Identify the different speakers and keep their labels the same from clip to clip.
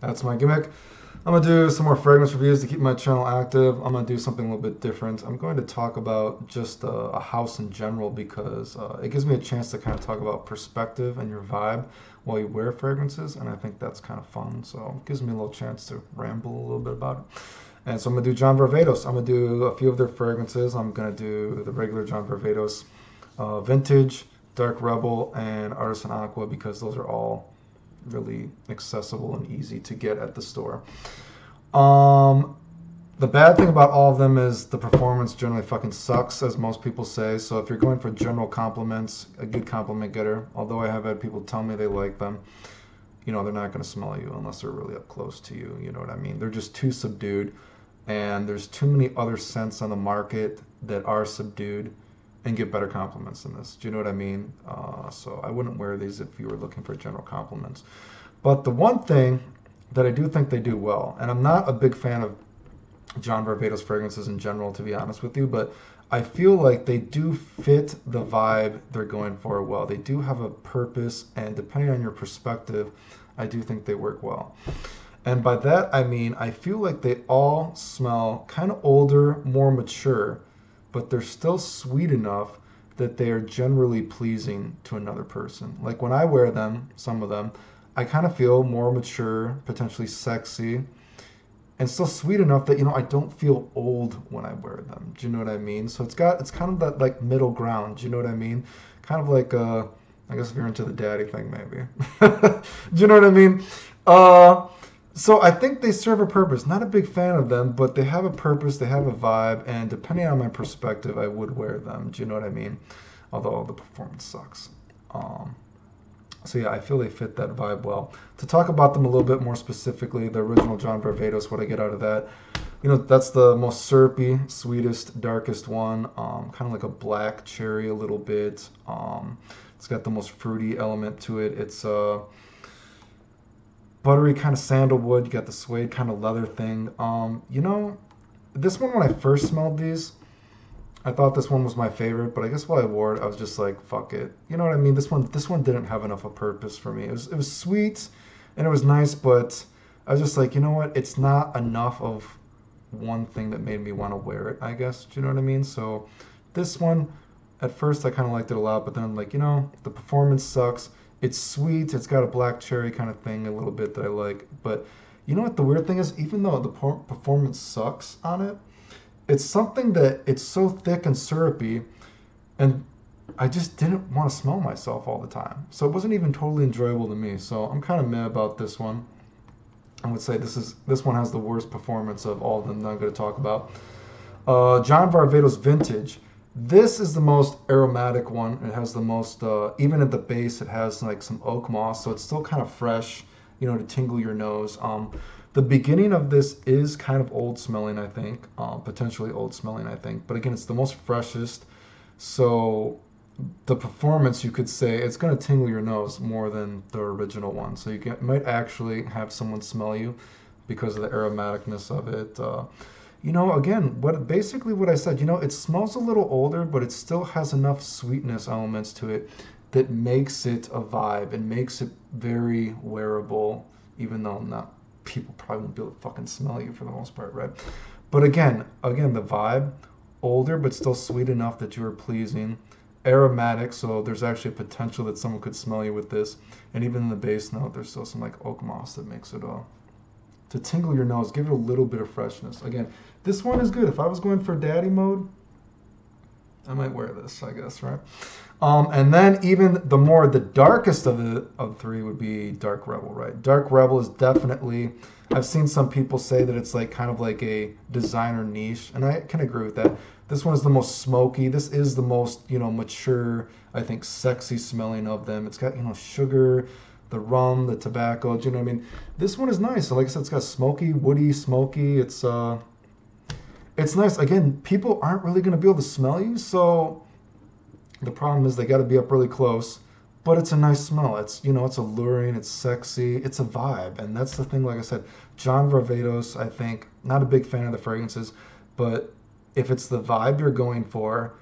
Speaker 1: That's my gimmick. I'm gonna do some more fragrance reviews to keep my channel active. I'm gonna do something a little bit different. I'm going to talk about just a house in general because it gives me a chance to kind of talk about perspective and your vibe while you wear fragrances, and I think that's kind of fun. So it gives me a little chance to ramble a little bit about it. And so I'm gonna do John Varvatos. I'm gonna do a few of their fragrances. I'm gonna do the regular John Varvatos, Vintage, Dark Rebel, and Artisan Aqua because those are all really accessible and easy to get at the store. Um, the bad thing about all of them is the performance generally fucking sucks, as most people say. So if you're going for general compliments, a good compliment getter, although I have had people tell me they like them, you know, they're not going to smell you unless they're really up close to you. You know what I mean? They're just too subdued, and there's too many other scents on the market that are subdued and get better compliments than this. Do you know what I mean? So I wouldn't wear these if you were looking for general compliments. But the one thing that I do think they do well, and I'm not a big fan of John Varvatos fragrances in general, to be honest with you, but I feel like they do fit the vibe they're going for well. They do have a purpose, and depending on your perspective, I do think they work well. And by that, I mean, I feel like they all smell kind of older, more mature, but they're still sweet enough that they are generally pleasing to another person. Like when I wear them, some of them, I kind of feel more mature, potentially sexy, and still sweet enough that, you know, I don't feel old when I wear them. Do you know what I mean? So it's kind of that like middle ground. Do you know what I mean? Kind of like I guess if you're into the daddy thing, maybe. Do you know what I mean? Uh, so I think they serve a purpose. Not a big fan of them, but they have a purpose, they have a vibe, and depending on my perspective, I would wear them. Do you know what I mean? Although the performance sucks. Um, so yeah, I feel they fit that vibe well. To talk about them a little bit more specifically, the original John Varvatos, what I get out of that, you know, that's the most syrupy, sweetest, darkest one. Kind of like a black cherry a little bit. It's got the most fruity element to it. It's buttery kind of sandalwood. You got the suede kind of leather thing. You know, this one when I first smelled these, I thought this one was my favorite, but I guess while I wore it, I was just like, fuck it. You know what I mean? This one didn't have enough of purpose for me. It was sweet and it was nice, but I was just like, you know what? It's not enough of one thing that made me want to wear it, I guess. Do you know what I mean? So this one, at first I kind of liked it a lot, but then I'm like, you know, the performance sucks. It's sweet. It's got a black cherry kind of thing a little bit that I like. But you know what the weird thing is? Even though the performance sucks on it, it's something that it's so thick and syrupy, and I just didn't want to smell myself all the time. So it wasn't even totally enjoyable to me. So I'm kind of mad about this one. I would say this one has the worst performance of all of them that I'm going to talk about. John Varvatos Vintage. This is the most aromatic one. It has the most, even at the base, it has like some oak moss, so it's still kind of fresh, you know, to tingle your nose. The beginning of this is kind of old smelling, I think, potentially old smelling, I think. But again, it's the most freshest, so the performance, you could say, it's going to tingle your nose more than the original one. So might actually have someone smell you because of the aromaticness of it. You know, again, basically what I said, you know, it smells a little older, but it still has enough sweetness elements to it that makes it a vibe and makes it very wearable, even though not people probably won't be able to fucking smell you for the most part, right? But again, the vibe, older but still sweet enough that you are pleasing, aromatic, so there's actually a potential that someone could smell you with this, and even in the base note, there's still some like oak moss that makes it to tingle your nose, give it a little bit of freshness. Again, this one is good. If I was going for daddy mode, I might wear this, I guess, right? And then even the darkest of the three would be Dark Rebel, right? Dark Rebel is definitely, I've seen some people say that it's like kind of like a designer niche, and I can agree with that. This one is the most smoky. This is the most, you know, mature, I think, sexy smelling of them. It's got, you know, sugar, the rum, the tobacco, do you know what I mean? This one is nice. So like I said, it's got smoky, woody, smoky. It's nice. Again, people aren't really going to be able to smell you, so the problem is they got to be up really close, but it's a nice smell. It's, you know, it's alluring, it's sexy, it's a vibe, and that's the thing. Like I said, John Varvatos, I think, not a big fan of the fragrances, but if it's the vibe you're going for,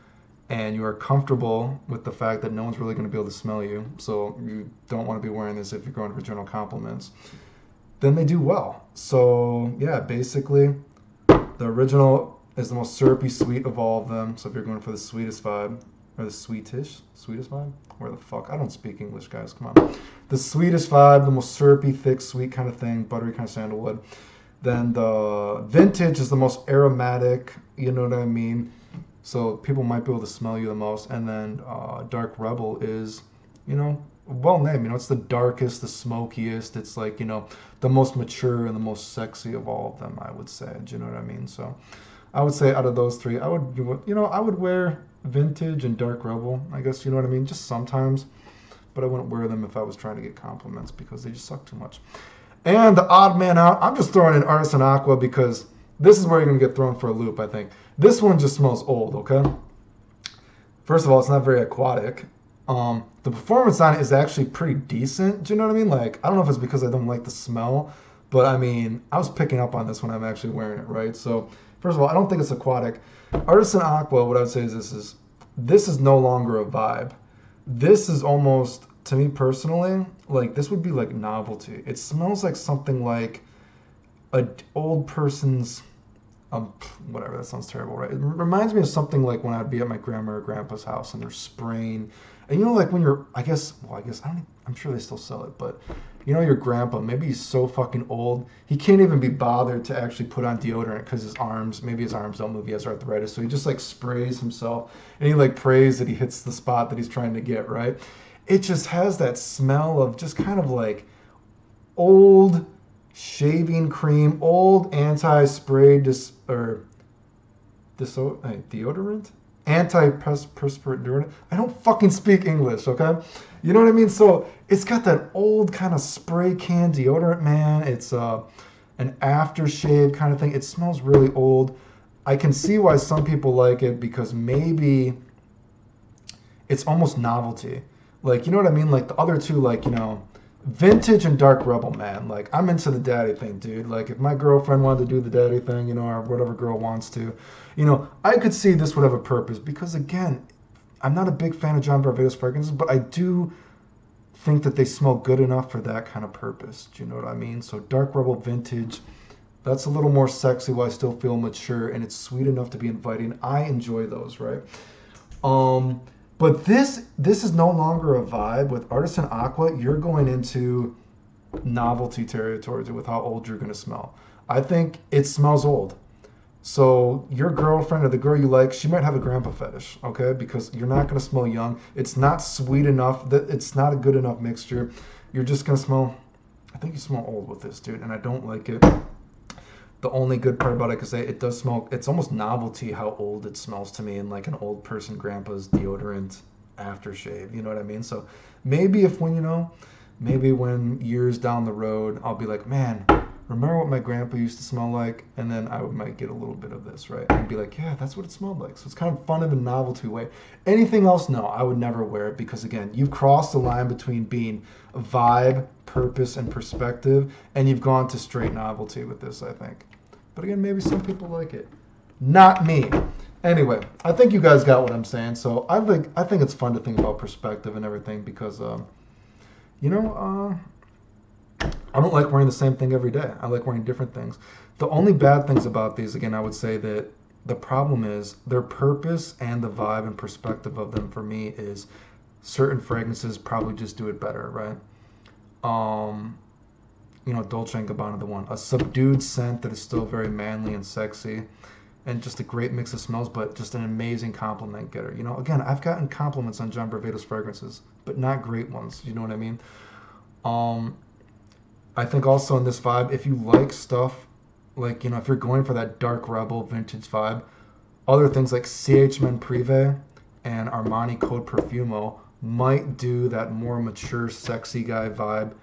Speaker 1: and you are comfortable with the fact that no one's really going to be able to smell you, so you don't want to be wearing this if you're going for general compliments. then they do well. So yeah, basically, the original is the most syrupy sweet of all of them. So if you're going for the sweetest vibe, or the sweetest vibe, where the fuck? I don't speak English, guys. Come on. The sweetest vibe, the most syrupy, thick, sweet kind of thing, buttery kind of sandalwood. Then the vintage is the most aromatic. You know what I mean? So people might be able to smell you the most. And then Dark Rebel is, well named. It's the darkest, the smokiest. It's like, the most mature and the most sexy of all of them, I would say. Do you know what I mean? So I would say out of those three, I would wear vintage and Dark Rebel. I guess, you know what I mean? Just sometimes. But I wouldn't wear them if I was trying to get compliments because they just suck too much. And the odd man out, I'm just throwing in Artisan Aqua because this is where you're going to get thrown for a loop, I think. This one just smells old, okay? First of all, it's not very aquatic. The performance on it is actually pretty decent. Do you know what I mean? Like, I don't know if it's because I don't like the smell, but I mean, I was picking up on this when I'm actually wearing it, right? So, first of all, I don't think it's aquatic. Artisan Aqua, what I would say is this is no longer a vibe. This is almost, to me personally, like this would be like novelty. It smells like something like an old person's, whatever, that sounds terrible, right? It reminds me of something like when I'd be at my grandma or grandpa's house and they're spraying. And like when you're, I'm sure they still sell it, but your grandpa, maybe he's so fucking old, he can't even be bothered to actually put on deodorant because maybe his arms don't move, he has arthritis, so he just like sprays himself and he like prays that he hits the spot that he's trying to get, right? It just has that smell of just kind of like old shaving cream, old anti-spray deodorant? Anti-perspirant deodorant. I don't fucking speak English, okay? You know what I mean? So it's got that old kind of spray can deodorant, man. It's an aftershave kind of thing. It smells really old. I can see why some people like it because maybe it's almost novelty. Like, you know what I mean? Like the other two, like, vintage and Dark Rebel, man. Like, I'm into the daddy thing, dude. Like, if my girlfriend wanted to do the daddy thing, or whatever girl wants to, I could see this would have a purpose because, again, I'm not a big fan of John Varvatos fragrances, but I do think that they smell good enough for that kind of purpose. Do you know what I mean? So Dark Rebel Vintage, that's a little more sexy while I still feel mature, and it's sweet enough to be inviting. I enjoy those, right? But this is no longer a vibe. With Artisan Aqua, you're going into novelty territory with how old you're going to smell. I think it smells old. So your girlfriend or the girl you like, she might have a grandpa fetish, okay? Because you're not going to smell young. It's not sweet enough. It's not a good enough mixture. You're just going to smell, I think you smell old with this, dude, and I don't like it. The only good part about it is it does smell, it's almost novelty how old it smells to me, and like an old person grandpa's deodorant aftershave, you know what I mean? So maybe maybe when years down the road, I'll be like, man, remember what my grandpa used to smell like? And then I might get a little bit of this, right? And be like, yeah, that's what it smelled like. So it's kind of fun in a novelty way. Anything else? No, I would never wear it because, again, you've crossed the line between being a vibe, purpose, and perspective, and you've gone to straight novelty with this, I think. But again, maybe some people like it. Not me. Anyway, I think you guys got what I'm saying. So I think it's fun to think about perspective and everything because, I don't like wearing the same thing every day. I like wearing different things. The only bad things about these, again, I would say that the problem is their purpose and the vibe and perspective of them for me is certain fragrances probably just do it better, right? Dolce & Gabbana, the one. A subdued scent that is still very manly and sexy and just a great mix of smells, but just an amazing compliment getter. Again, I've gotten compliments on John Varvatos fragrances, but not great ones. You know what I mean? I think also in this vibe, if you like stuff, like, if you're going for that Dark Rebel vintage vibe, other things like CH Men Privé and Armani Code Profumo might do that more mature, sexy guy vibe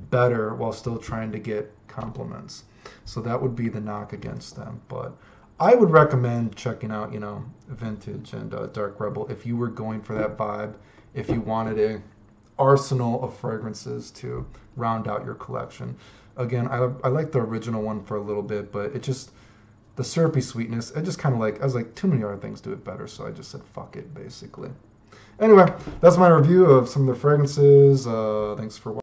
Speaker 1: better while still trying to get compliments. So that would be the knock against them. But I would recommend checking out, Vintage and Dark Rebel if you were going for that vibe, if you wanted a arsenal of fragrances to round out your collection. Again, I like the original one for a little bit, but it just, the syrupy sweetness, I was like, too many other things do it better, so I just said fuck it, basically. Anyway, that's my review of some of the fragrances. Thanks for watching.